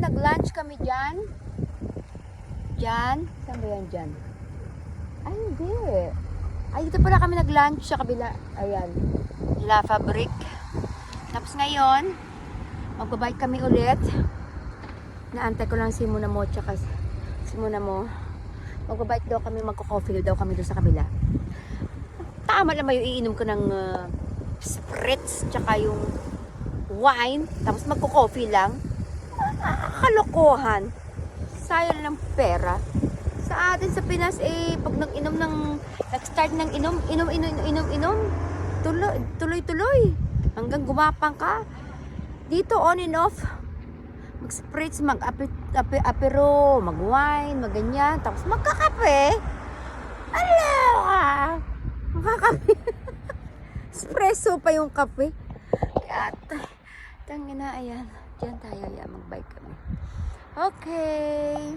nag-lunch kami dyan. Dyan? Saan ba yan dyan? Ay, hindi. Ay, dito pala kami nag-lunch sa kabila. Ayan. La Fabric. Tapos ngayon, magbabike kami ulit. Naantay ko lang si Muna mo tsaka si Muna mo. Magbabike daw kami, magko-coffee daw kami doon sa kabila. Tama lang yung iinom ko ng spritz tsaka yung wine. Tapos magko-coffee lang. Kalokohan. Sayang ng pera. Sa atin sa Pinas pag nag-start ng inom, tuloy, hanggang gumapang ka. Dito on and off, mag-spritz, mag-apero, mag-wine, mag-ganyan, tapos magkakape. Aloha! Magkakape. Espresso pa yung kape. Kaya, tangina, ayan. Diyan tayo, mag-bike kami. Okay.